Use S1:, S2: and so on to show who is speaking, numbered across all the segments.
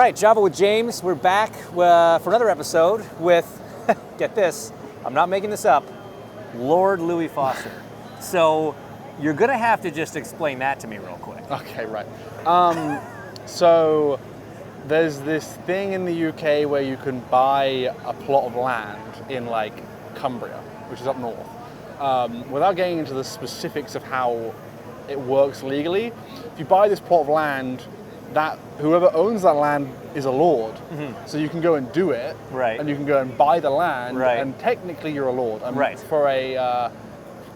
S1: right, Java with James. We're back for another episode with, get this, I'm not making this up, Lord Louie Foster. So you're going to have to just explain that to me real quick.
S2: Okay, right. So there's this thing in the UK where you can buy a plot of land in like Cumbria, which is up north. Without getting into the specifics of how it works legally, if you buy this plot of land, that whoever owns that land is a lord. Mm-hmm. So you can go and do it,
S1: right,
S2: and you can go and buy the land,
S1: right,
S2: and technically you're a lord.
S1: Right.
S2: For a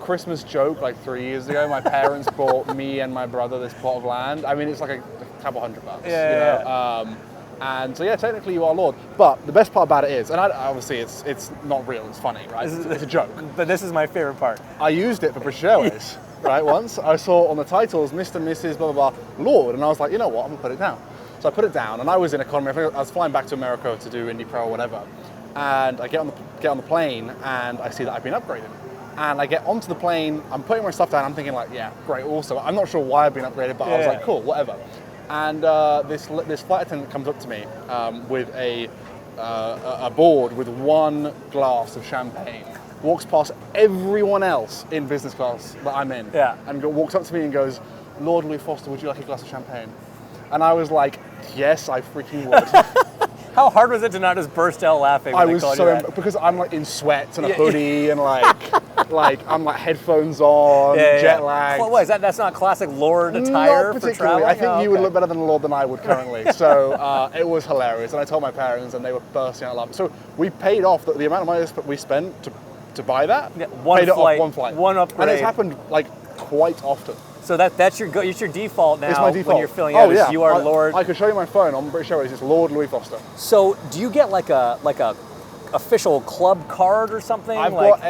S2: Christmas joke like 3 years ago, my parents bought me and my brother this plot of land. I mean, it's like a couple $100.
S1: Yeah.
S2: And so yeah, technically you are lord. But the best part about it is, and obviously it's not real, it's funny, right? It's a joke.
S1: But this is my favorite part.
S2: I used it for British Airways. Right, once I saw on the titles Mr. Mrs. blah blah blah Lord, and I was like, you know what, I'm gonna put it down. So I put it down, and I was in economy. I was flying back to America to do Indy Pro or whatever, and I get on the plane, and I see that I've been upgraded. And I get onto the plane, I'm putting my stuff down, I'm thinking like, yeah, great, also. I'm not sure why I've been upgraded, but I was like, cool, whatever. And this flight attendant comes up to me with a board with one glass of champagne. Walks past everyone else in business class that I'm in, and walks up to me and goes, Lord Louie Foster, would you like a glass of champagne? And I was like, yes, I freaking would.
S1: How hard was it to not just burst out laughing when
S2: I
S1: they
S2: was
S1: called
S2: so
S1: you that?
S2: because I'm like in sweats and a hoodie and like I'm like headphones on, jet lagged.
S1: What is that? That's not classic Lord attire
S2: not
S1: for traveling?
S2: I think you would look better than a Lord than I would currently. So it was hilarious, and I told my parents, and they were bursting out laughing. So we paid off the amount of money we spent to buy that.
S1: Yeah,
S2: paid it off one flight,
S1: one upgrade,
S2: and it's happened like quite often.
S1: So that's your default now.
S2: It's my default.
S1: When you're filling out.
S2: Yeah.
S1: You are Lord.
S2: I could show you my phone on British Airways. It's Lord Louie Foster.
S1: So do you get like a official club card or something?
S2: I've got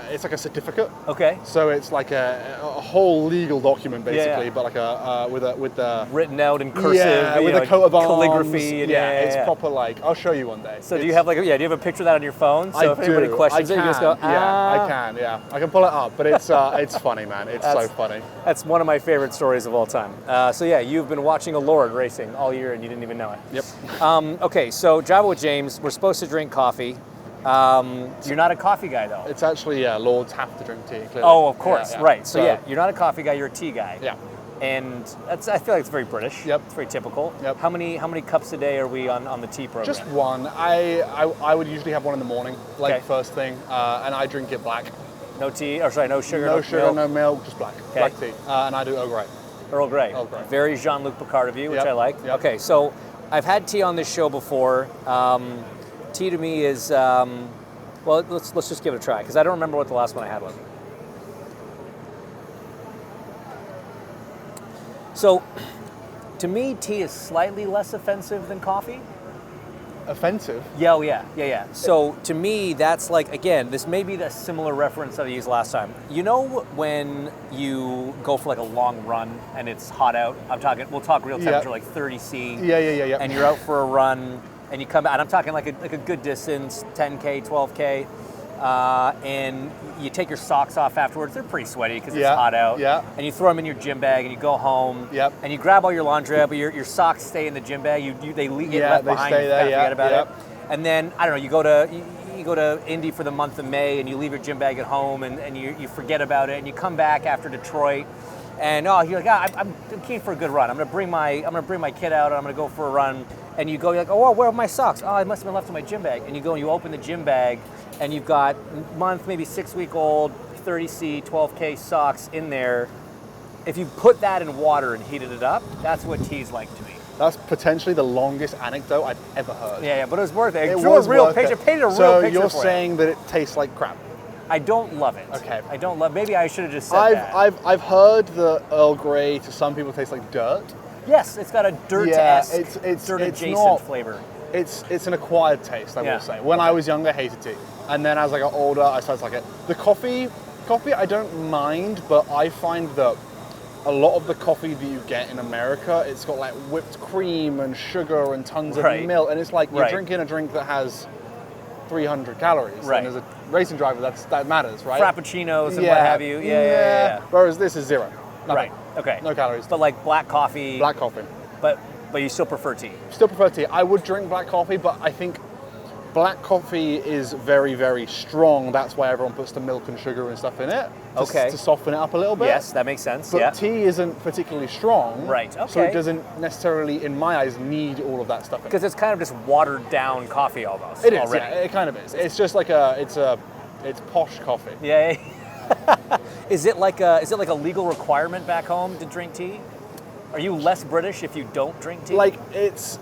S2: it's like a certificate.
S1: Okay.
S2: So it's like a whole legal document basically, but like with the
S1: written out in cursive,
S2: with a coat of arms,
S1: calligraphy. And
S2: it's proper. Like I'll show you one day.
S1: So do you have do you have a picture of that on your phone? So if anybody questions it, you just go,
S2: I can. Yeah, I can pull it up. But it's funny, man. It's so funny.
S1: That's one of my favorite stories of all time. So yeah, you've been watching a Lord racing all year and you didn't even know it.
S2: Yep.
S1: Okay, so Java with James, we're supposed to drink coffee. You're not a coffee guy though.
S2: It's actually Lords have to drink tea. Clearly.
S1: Oh, of course, right. So yeah, you're not a coffee guy. You're a tea guy.
S2: Yeah.
S1: And I feel like it's very British.
S2: Yep.
S1: It's very typical.
S2: Yep.
S1: How many cups a day are we on the tea program?
S2: Just one. I would usually have one in the morning, first thing, and I drink it black.
S1: No tea, or sorry, no sugar,
S2: no sugar, no milk, just black.
S1: Okay.
S2: Black tea, and I do Earl Grey.
S1: Earl Grey.
S2: Earl Grey.
S1: Very Jean-Luc Picard of you, which
S2: Yep.
S1: I like.
S2: Yep.
S1: Okay, so I've had tea on this show before. Tea to me is well, let's just give it a try because I don't remember what the last one I had was. So, to me, tea is slightly less offensive than coffee.
S2: Offensive?
S1: Yeah. So, to me, that's like, again, this may be the similar reference that I used last time. You know when you go for like a long run and it's hot out? We'll talk real temperature, like 30 C.
S2: Yeah.
S1: And you're out for a run and you come back, and I'm talking like a good distance, 10K, 12K. And you take your socks off afterwards. They're pretty sweaty because it's hot out.
S2: Yeah.
S1: And you throw them in your gym bag and you go home.
S2: Yep.
S1: And you grab all your laundry, but your socks stay in the gym bag. They get left behind.
S2: Stay there.
S1: Forget about it. And then I don't know. You go to Indy for the month of May and you leave your gym bag at home and you forget about it and you come back after Detroit. And you're like, I'm keen for a good run. I'm gonna bring my kid out and I'm gonna go for a run. And you go, you're like, oh, where are my socks? Oh, I must have been left in my gym bag. And you go and you open the gym bag, and you've got month, maybe 6-week-old, 30C, 12K socks in there. If you put that in water and heated it up, that's what tea's like to me.
S2: That's potentially the longest anecdote I've ever heard.
S1: Yeah, but it was worth it.
S2: It was
S1: a real
S2: worth
S1: picture.
S2: it.
S1: Painted a real
S2: so
S1: picture
S2: you're
S1: for
S2: saying
S1: you.
S2: that it tastes like crap?
S1: I don't love it.
S2: Okay.
S1: I don't love. Maybe I should have just said that.
S2: I've heard that Earl Grey to some people tastes like dirt.
S1: Yes, it's got a dirt-esque,
S2: it's
S1: dirt-adjacent
S2: not,
S1: flavor.
S2: It's an acquired taste, I will say. When I was younger, I hated tea. And then as I got older, I started to like it. The coffee I don't mind, but I find that a lot of the coffee that you get in America, it's got like whipped cream and sugar and tons of milk. And it's like you're drinking a drink that has 300 calories.
S1: Right.
S2: And as a racing driver, that matters, right?
S1: Frappuccinos and what have you. Yeah.
S2: Whereas this is zero. Nothing.
S1: Right. Okay.
S2: No calories.
S1: But like black coffee.
S2: Black coffee.
S1: But But you still prefer tea?
S2: Still prefer tea. I would drink black coffee, but I think black coffee is very, very strong. That's why everyone puts the milk and sugar and stuff in it. To soften it up a little bit.
S1: Yes, that makes sense.
S2: But tea isn't particularly strong.
S1: Right, okay.
S2: So it doesn't necessarily, in my eyes, need all of that stuff in it.
S1: Because it's kind of just watered down coffee almost.
S2: It is,
S1: already.
S2: yeah, it kind of is. It's just like it's posh coffee.
S1: Yeah. Is it like a legal requirement back home to drink tea? Are you less British if you don't drink tea?
S2: Like it's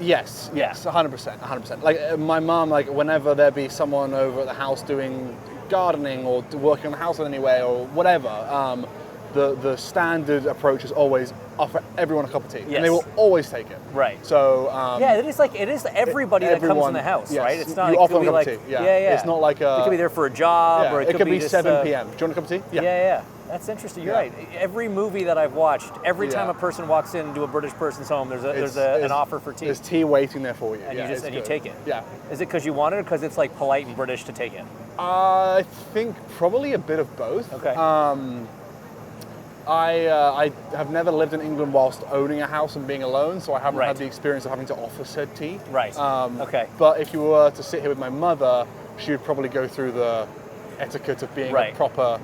S2: yes, 100%. Like my mom, like whenever there be someone over at the house doing gardening or working on the house in any way or whatever, the standard approach is always offer everyone a cup of tea, and they will always take it.
S1: Right.
S2: So
S1: it is everybody that comes in the house,
S2: yes,
S1: right? It's not.
S2: You
S1: It
S2: offer
S1: could
S2: a
S1: be
S2: cup
S1: like,
S2: of tea. Yeah. It's not like
S1: it could be there for a job, or it could be
S2: 7 p.m. Do you want a cup of tea?
S1: Yeah. That's interesting. You're right. Every movie that I've watched, every time a person walks into a British person's home, there's an offer for tea.
S2: There's tea waiting there for you.
S1: And you take it.
S2: Yeah.
S1: Is it because you want it, or because it's like polite and British to take it?
S2: I think probably a bit of both.
S1: Okay.
S2: I have never lived in England whilst owning a house and being alone, so I haven't had the experience of having to offer said tea.
S1: Right. Okay.
S2: But if you were to sit here with my mother, she would probably go through the etiquette of being a proper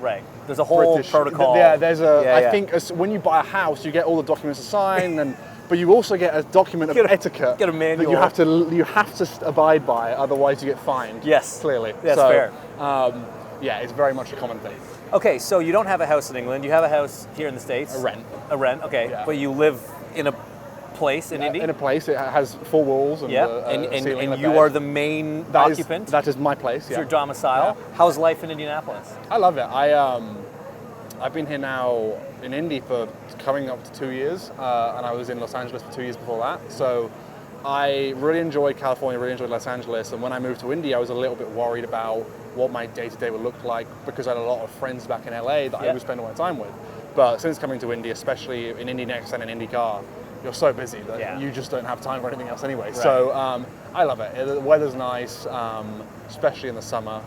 S1: There's a whole
S2: British
S1: protocol.
S2: Yeah, there's I think when you buy a house, you get all the documents to sign, but you also get a document of etiquette
S1: get a manual
S2: that you have to abide by, otherwise you get fined.
S1: Yes,
S2: clearly.
S1: That's fair.
S2: It's very much a common thing.
S1: Okay, so you don't have a house in England. You have a house here in the States. A rent. Okay, but you live in a place in Indy.
S2: In a place, it has 4 walls and
S1: and you are the main occupant.
S2: That is my place.
S1: It's your domicile. Yeah. How's life in Indianapolis?
S2: I love it. I've been here now in Indy for coming up to 2 years, and I was in Los Angeles for 2 years before that. So I really enjoyed California, really enjoyed Los Angeles, and when I moved to Indy, I was a little bit worried about what my day-to-day would look like because I had a lot of friends back in LA that I would spend all my time with. But since coming to Indy, especially in Indy Next and in INDYCAR, you're so busy that you just don't have time for anything else anyway. Right. So I love it. The weather's nice, especially in the summer.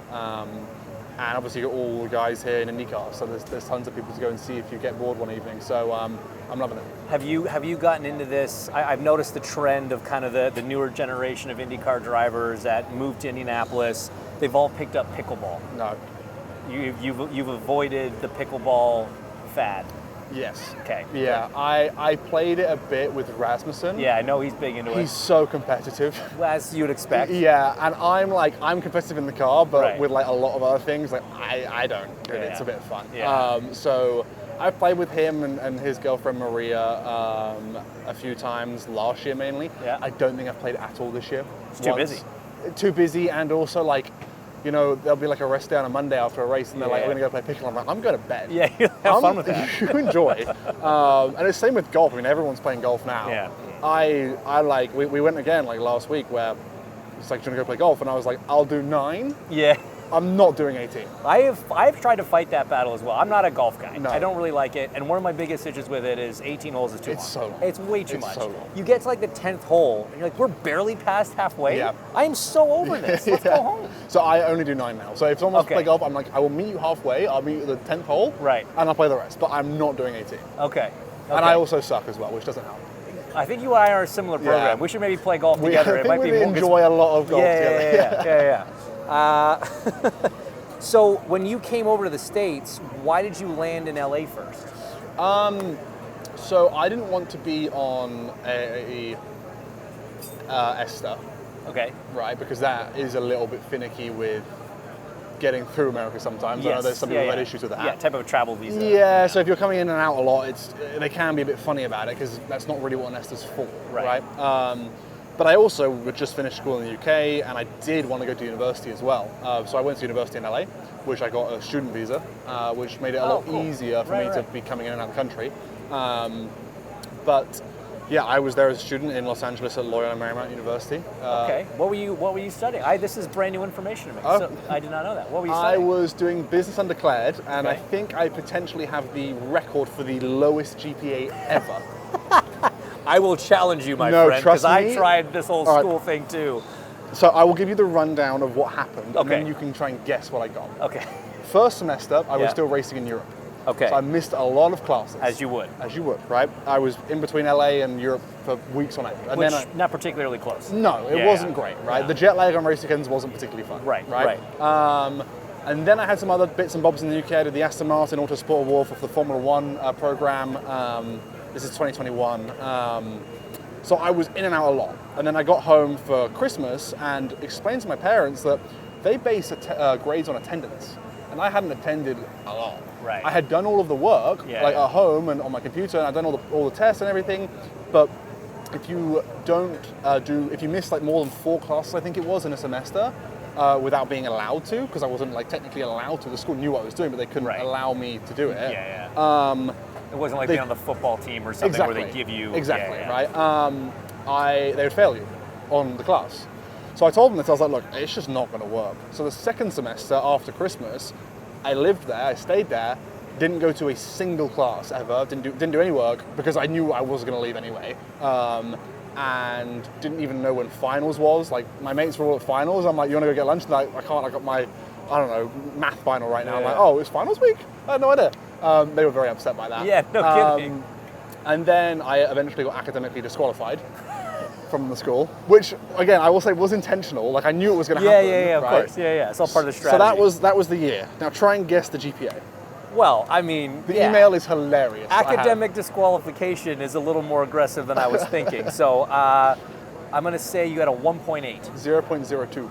S2: And obviously you've got all the guys here in INDYCAR, so there's tons of people to go and see if you get bored one evening. So I'm loving it.
S1: Have you gotten into this? I've noticed the trend of kind of the newer generation of INDYCAR drivers that moved to Indianapolis. They've all picked up pickleball.
S2: No.
S1: You've avoided the pickleball fad.
S2: Yes.
S1: Okay.
S2: Yeah, I played it a bit with Rasmussen.
S1: Yeah, I know he's big into it.
S2: He's so competitive.
S1: As you'd expect.
S2: Yeah, and I'm competitive in the car, but with like a lot of other things, like I don't. It's a bit of fun. Yeah. So I played with him and his girlfriend Maria a few times last year mainly. Yeah. I don't think I've played it at all this year.
S1: It's too busy.
S2: Too busy, and also like, you know, there'll be like a rest day on a Monday after a race, and they're like, we're going to go play pickleball. I'm like, I'm going to bed.
S1: Yeah, you have fun with that.
S2: You enjoy. And it's same with golf. I mean, everyone's playing golf now.
S1: Yeah.
S2: I like, we went again like last week where it's like, do you want to go play golf? And I was like, I'll do 9.
S1: Yeah.
S2: I'm not doing 18.
S1: I've tried to fight that battle as well. I'm not a golf guy.
S2: No.
S1: I don't really like it. And one of my biggest issues with it is 18 holes is too long.
S2: It's so long.
S1: It's way too much.
S2: So long.
S1: You get to like the 10th hole, and you're like, we're barely past halfway.
S2: Yeah.
S1: I am so over this. Let's go home.
S2: So I only do 9 now. So if someone wants to play golf, I'm like, I will meet you halfway. I'll meet you at the 10th hole.
S1: Right.
S2: And I'll play the rest. But I'm not doing 18.
S1: Okay.
S2: And I also suck as well, which doesn't help.
S1: I think you and I are a similar program.
S2: Yeah.
S1: We should maybe play golf together.
S2: I think we enjoy a lot of golf together.
S1: Yeah. So when you came over to the States, why did you land in LA first?
S2: So I didn't want to be on a ESTA.
S1: Okay.
S2: Right, because that is a little bit finicky with getting through America sometimes.
S1: Yes.
S2: I know there's some people who had issues with that.
S1: Yeah, type of travel visa.
S2: Yeah, so if you're coming in and out a lot, they can be a bit funny about it because that's not really what an ESTA's for, right? But I also had just finished school in the UK, and I did want to go to university as well. So I went to university in LA, which I got a student visa, which made it a lot easier for me to be coming in and out of the country. But yeah, I was there as a student in Los Angeles at Loyola Marymount University.
S1: Okay. What were you studying? This is brand new information to me. So I did not know that. What were you studying?
S2: I was doing business undeclared, and I think I potentially have the record for the lowest GPA ever.
S1: I will challenge you, my friend, because I tried this whole school thing too.
S2: So I will give you the rundown of what happened, and then you can try and guess what I got.
S1: Okay.
S2: First semester, I was still racing in Europe.
S1: Okay.
S2: So I missed a lot of classes.
S1: As you would.
S2: As you would, right? I was in between LA and Europe for weeks on end. And
S1: Which,
S2: then
S1: not particularly close.
S2: no, it wasn't great, right?
S1: Yeah.
S2: The jet lag on race weekends wasn't particularly fun.
S1: Right.
S2: And then I had some other bits and bobs in the UK. I did the Aston Martin Autosport Award for the Formula One program. This is 2021. So I was in and out a lot. And then I got home for Christmas and explained to my parents that they base grades on attendance. And I hadn't attended a lot.
S1: Right.
S2: I had done all of the work, at home and on my computer, and I'd done all the tests and everything. But if you if you miss like more than 4 classes, I think it was, in a semester, without being allowed to, because I wasn't like technically allowed to. The school knew what I was doing, but they couldn't allow me to do it.
S1: It wasn't like being on the football team or something where they give you...
S2: right? They would fail you on the class. So I told them this, I was like, look, it's just not going to work. So the second semester after Christmas, I lived there, I stayed there, didn't go to a single class ever, didn't do any work, because I knew I was going to leave anyway. And didn't even know when finals was. Like, my mates were all at finals. I'm like, you want to go get lunch? And like, I can't, I got my, I don't know, math final right now. I'm like, oh, it's finals week? I had no idea. They were very upset by that.
S1: Yeah, no kidding.
S2: And then I eventually got academically disqualified from the school, which, again, I will say was intentional. Like, I knew it was going to happen.
S1: Of course. It's all part of the strategy.
S2: So that was the year. Now try and guess the GPA.
S1: Well, I mean,
S2: the email is hilarious.
S1: Academic disqualification is a little more aggressive than I was thinking. So I'm going to say you had a 1.8.
S2: 0.02.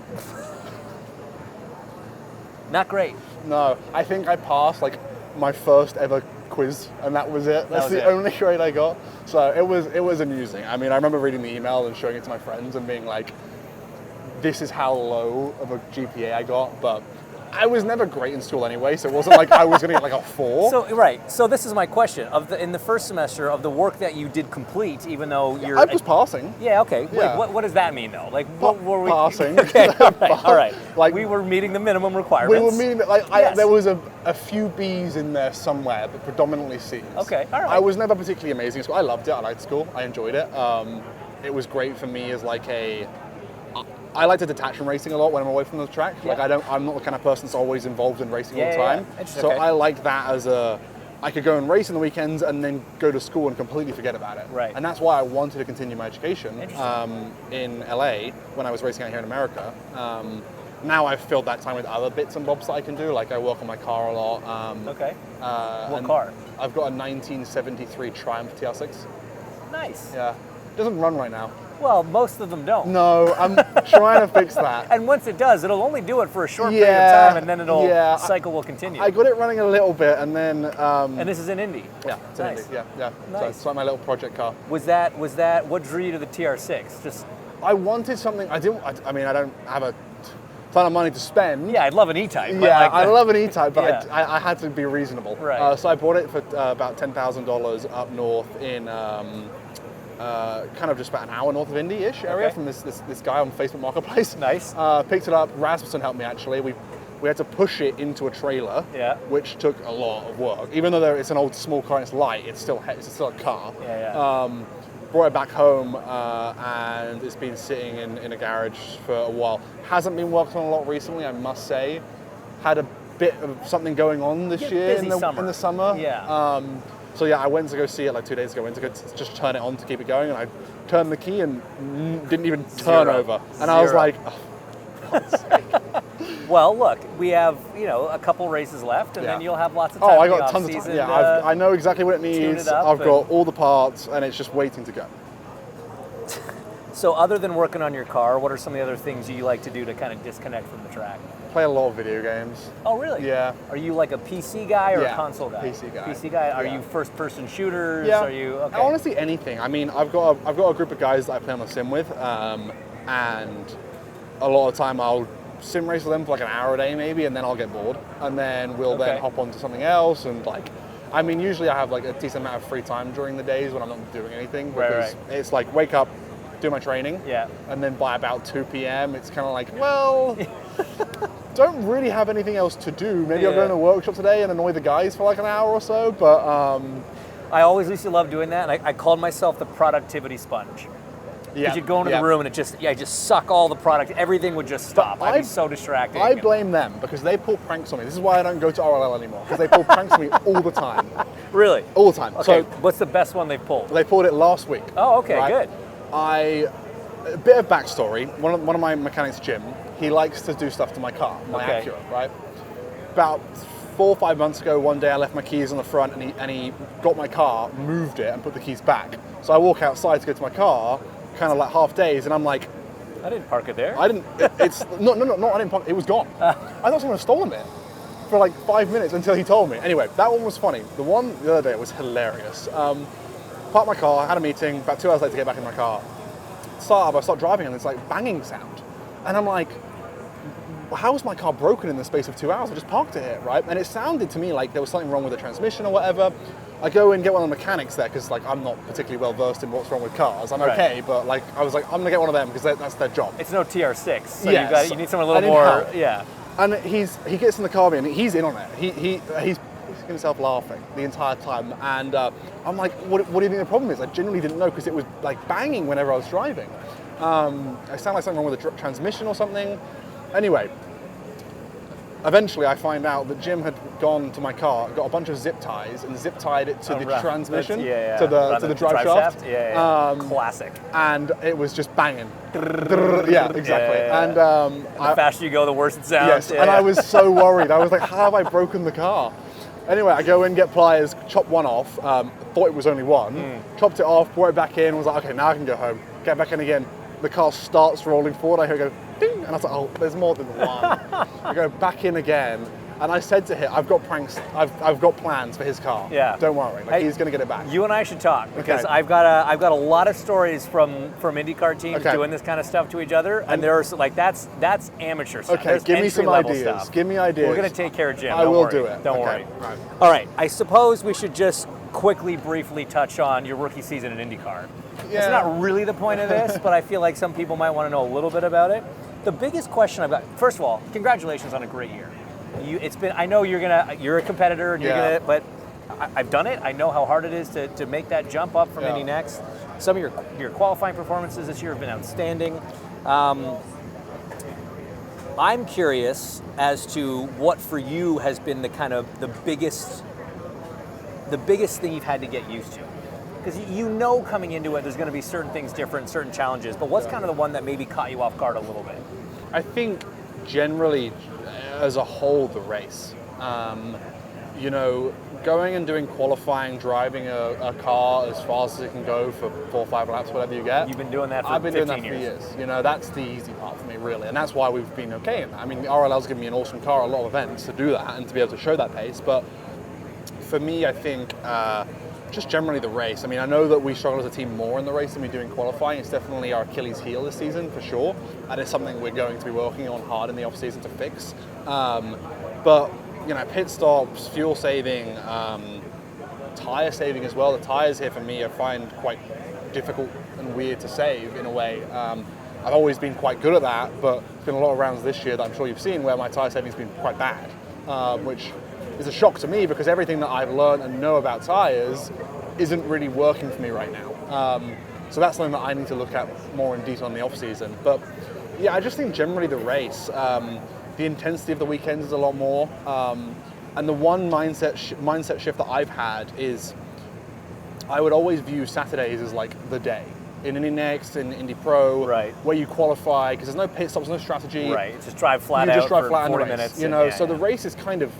S1: Not great.
S2: No, I think I passed like my first ever quiz, and that was it. That's the only grade I got. So it was amusing. I mean, I remember reading the email and showing it to my friends and being like, this is how low of a GPA I got, but I was never great in school anyway, so it wasn't like I was going to get like a 4.
S1: So this is my question. In the first semester, of the work that you did complete, even though you're...
S2: I was passing.
S1: Yeah, okay.
S2: Yeah.
S1: Wait, what does that mean, though? Like, what were we...
S2: Passing.
S1: Okay, all right.
S2: Like,
S1: we were meeting the minimum requirements.
S2: We were meeting... there was a few Bs in there somewhere, but predominantly Cs.
S1: Okay, all right.
S2: I was never particularly amazing in school. I loved it. I liked school. I enjoyed it. It was great for me as like I like to detach from racing a lot when I'm away from the track.
S1: Yeah.
S2: Like I'm not the kind of person that's always involved in racing all the time. So
S1: okay.
S2: I like that as I could go and race on the weekends and then go to school and completely forget about it.
S1: Right.
S2: And that's why I wanted to continue my education in LA when I was racing out here in America. Now I've filled that time with other bits and bobs that I can do. Like I work on my car a lot.
S1: Okay. What car?
S2: I've got a 1973 Triumph TR6.
S1: Nice.
S2: Yeah. Doesn't run right now.
S1: Well, most of them don't.
S2: No, I'm trying to fix that.
S1: And once it does, it'll only do it for a short period of time, and then cycle will continue.
S2: I got it running a little bit, and then...
S1: and this is in Indy?
S2: Yeah, it's in Indy, yeah.
S1: Nice.
S2: So it's like my little project car.
S1: Was that, what drew you to the TR6? Just...
S2: I wanted something, I don't have a ton of money to spend.
S1: Yeah, I'd love an E-Type.
S2: Yeah, I love an E-Type, but I had to be reasonable.
S1: Right.
S2: So I bought it for about $10,000 up north in... kind of just about an hour north of Indy-ish area from this guy on Facebook Marketplace.
S1: Nice.
S2: Picked it up. Rasmussen helped me actually. We had to push it into a trailer, which took a lot of work. Even though it's an old small car and it's light, it's still a car. Brought it back home and it's been sitting in a garage for a while. Hasn't been worked on a lot recently, I must say. Had a bit of something going on this year in the summer.
S1: Yeah.
S2: So yeah, I went to go see it like 2 days ago. Went to go just turn it on to keep it going, and I turned the key and didn't even turn over. And I was like, oh, for God's sake.
S1: Well, look, we have a couple races left, and then you'll have lots of time.
S2: Oh, I got tons of time. Yeah, I know exactly what it needs. I've got all the parts, and it's just waiting to go.
S1: So, other than working on your car, what are some of the other things you like to do to kind of disconnect from the track?
S2: Play a lot of video games.
S1: Oh, really?
S2: Yeah.
S1: Are you like a PC guy or a console guy?
S2: PC guy.
S1: PC guy. Are you first-person shooters?
S2: Yeah.
S1: Are you? Okay.
S2: Honestly, anything. I mean, I've got a group of guys that I play on the sim with, and a lot of the time I'll sim race with them for like an hour a day maybe, and then I'll get bored, and then we'll then hop on to something else, and like, I mean, usually I have like a decent amount of free time during the days when I'm not doing anything, because it's like wake up, do my training, and then by about 2 p.m. it's kind of like, well, don't really have anything else to do. Maybe I'll go in a workshop today and annoy the guys for like an hour or so, but...
S1: I always used to love doing that, and I called myself the productivity sponge. Because you'd go into the room and it just suck all the product. Everything would just stop. I'd be so distracted.
S2: I blame them because they pull pranks on me. This is why I don't go to RLL anymore, because they pull pranks on me all the time.
S1: Really?
S2: All the time.
S1: Okay,
S2: So
S1: what's the best one they've pulled?
S2: they pulled it last week.
S1: Oh, okay, good.
S2: A bit of backstory. One of my mechanics, Jim, he likes to do stuff to my car, my Acura, right? About 4 or 5 months ago, one day I left my keys on the front and he got my car, moved it and put the keys back. So I walk outside to go to my car, kind of like half days, and I'm like,
S1: I didn't park it there.
S2: I didn't, it's, no, I didn't park, it was gone. I thought someone had stolen it for like 5 minutes until he told me. Anyway, that one was funny. The one the other day was hilarious. Parked my car, had a meeting, about 2 hours later to get back in my car. I start driving and it's like banging sound. And I'm like, how was my car broken in the space of 2 hours? I just parked it here, right? And it sounded to me like there was something wrong with the transmission or whatever. I go and get one of the mechanics there because like I'm not particularly well versed in what's wrong with cars. I'm okay, but like I was like, I'm gonna get one of them because that's their job.
S1: It's no TR6, so
S2: yes.
S1: you need someone a little more, yeah.
S2: And he gets in the car and he's in on it. He's himself laughing the entire time, and I'm like, what do you think the problem is? I genuinely didn't know because it was like banging whenever I was driving. I sound like something wrong with the transmission or something. Anyway, eventually I find out that Jim had gone to my car, got a bunch of zip ties, and zip tied it to the transmission, to the drive shaft.
S1: Classic.
S2: And it was just banging. Yeah, exactly. And
S1: the faster you go, the worse it sounds.
S2: Yes, and I was so worried. I was like, how have I broken the car? Anyway, I go in, get pliers, chop one off, thought it was only one, chopped it off, brought it back in, was like, okay, now I can go home. Get back in again. The car starts rolling forward, I hear it go ding, and I was like, oh, there's more than one. I go back in again, and I said to him, I've got plans for his car. Yeah. Don't worry, like, he's gonna get it back.
S1: You and I should talk, because I've got a lot of stories from IndyCar teams doing this kind of stuff to each other, and there's like, that's amateur stuff.
S2: Okay, give me some ideas.
S1: Stuff.
S2: Give me ideas.
S1: We're gonna take care of Jim.
S2: I will do it.
S1: Don't worry.
S2: Right.
S1: All right, I suppose we should just quickly, briefly touch on your rookie season in IndyCar. Yeah. It's not really the point of this, but I feel like some people might want to know a little bit about it. The biggest question I've got, first of all, congratulations on a great year. I know you're a competitor, and but I've done it. I know how hard it is to make that jump up from Indy Next. Some of your qualifying performances this year have been outstanding. I'm curious as to what for you has been the kind of the biggest thing you've had to get used to. Because you know coming into it, there's going to be certain things different, certain challenges, but what's kind of the one that maybe caught you off guard a little bit?
S2: I think generally, as a whole, the race. Going and doing qualifying, driving a car as fast as it can go for 4 or 5 laps, whatever you get.
S1: You've been doing that for 15 years.
S2: I've been doing that for years. That's the easy part for me, really, and that's why we've been okay in that. I mean, the RLL's given me an awesome car, a lot of events to do that and to be able to show that pace, but for me, I think just generally the race. I mean, I know that we struggle as a team more in the race than we do in qualifying. It's definitely our Achilles heel this season, for sure. And it's something we're going to be working on hard in the off-season to fix. But, pit stops, fuel saving, tire saving as well. The tires here for me I find quite difficult and weird to save in a way. I've always been quite good at that, but there's been a lot of rounds this year that I'm sure you've seen where my tire saving's been quite bad, which is a shock to me because everything that I've learned and know about tires isn't really working for me right now. So that's something that I need to look at more in detail in the off season. But yeah, I just think generally the race, the intensity of the weekends is a lot more. And the one mindset shift that I've had is I would always view Saturdays as like the day. In Indy Next, in Indy Pro, where you qualify, because there's no pit stops, no strategy.
S1: Right, just drive flat out for 40 minutes.
S2: So the race is kind of,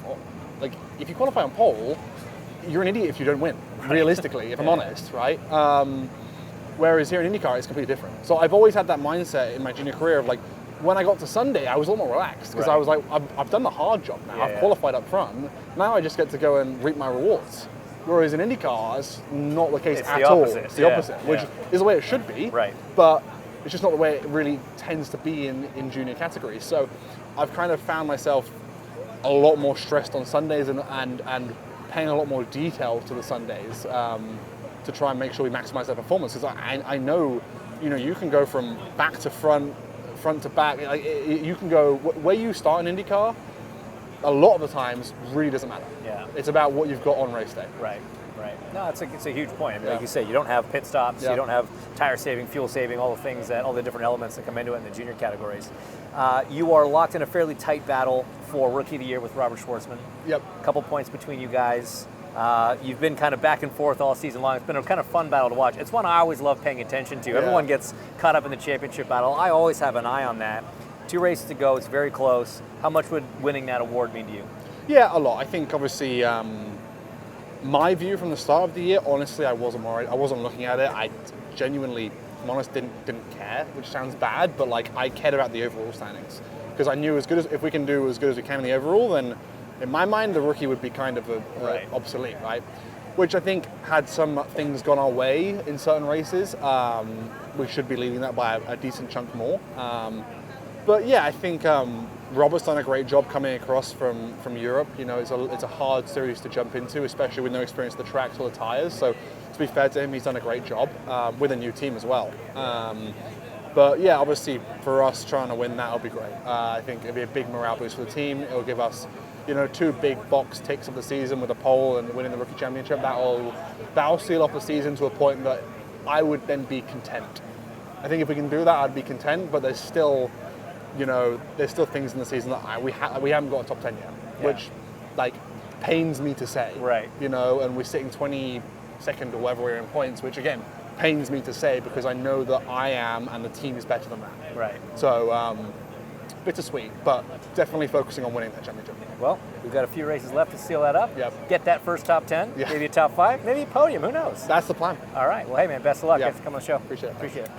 S2: like, if you qualify on pole, you're an idiot if you don't win, realistically, if I'm honest, right? Whereas here in IndyCar, it's completely different. So I've always had that mindset in my junior career of like, when I got to Sunday, I was a lot more relaxed, because I was like, I've done the hard job now, I've qualified up front, now I just get to go and reap my rewards. Whereas in IndyCar, it's not the case at all. It's the opposite, which is the way it should be, but it's just not the way it really tends to be in junior categories. So I've kind of found myself a lot more stressed on Sundays and paying a lot more detail to the Sundays to try and make sure we maximize their performance. Because I know, you can go from back to front to back. Like, you can go where you start in IndyCar. a lot of the times really doesn't matter.
S1: Yeah.
S2: It's about what you've got on race day.
S1: Right. No, it's a huge point. I mean,
S2: Yeah.
S1: like you say, you don't have pit stops,
S2: Yeah.
S1: you don't have tire saving, fuel saving, all the different elements that come into it in the junior categories. You are locked in a fairly tight battle for Rookie of the Year with Robert Schwartzman.
S2: Yep.
S1: A couple points between you guys. You've been kind of back and forth all season long. It's been a kind of fun battle to watch. It's one I always love paying attention to.
S2: Yeah.
S1: Everyone gets caught up in the championship battle. I always have an eye on that. 2 races to go. It's very close. How much would winning that award mean to you?
S2: Yeah, a lot. I think obviously my view from the start of the year, honestly, I wasn't worried. I wasn't looking at it. I genuinely, if I'm honest, didn't care, which sounds bad, but like I cared about the overall standings because I knew if we can do as good as we can in the overall, then in my mind the rookie would be kind of obsolete, right? Which I think had some things gone our way in certain races, we should be leading that by a decent chunk more. But yeah, I think Robert's done a great job coming across from Europe. You know, it's a hard series to jump into, especially with no experience of the tracks or the tires. So to be fair to him, he's done a great job with a new team as well. But yeah, obviously for us trying to win that will be great. I think it'll be a big morale boost for the team. It'll give us, 2 big box ticks of the season with a pole and winning the rookie championship. That'll seal off the season to a point that I would then be content. I think if we can do that, I'd be content. But there's still things in the season that we haven't got a top 10 yet, which pains me to say.
S1: Right.
S2: And we're sitting 22nd or wherever we're in points, which again pains me to say because I know that I am and the team is better than that.
S1: Right.
S2: So bittersweet, but definitely focusing on winning that championship.
S1: Well, we've got a few races left to seal that up.
S2: Yep.
S1: Get that first top 10,
S2: Yeah.
S1: maybe a top 5, maybe a podium, who knows?
S2: That's the plan.
S1: All right. Well, hey, man, best of luck.
S2: Yeah.
S1: Thanks for coming on the show.
S2: Appreciate it.
S1: Appreciate it.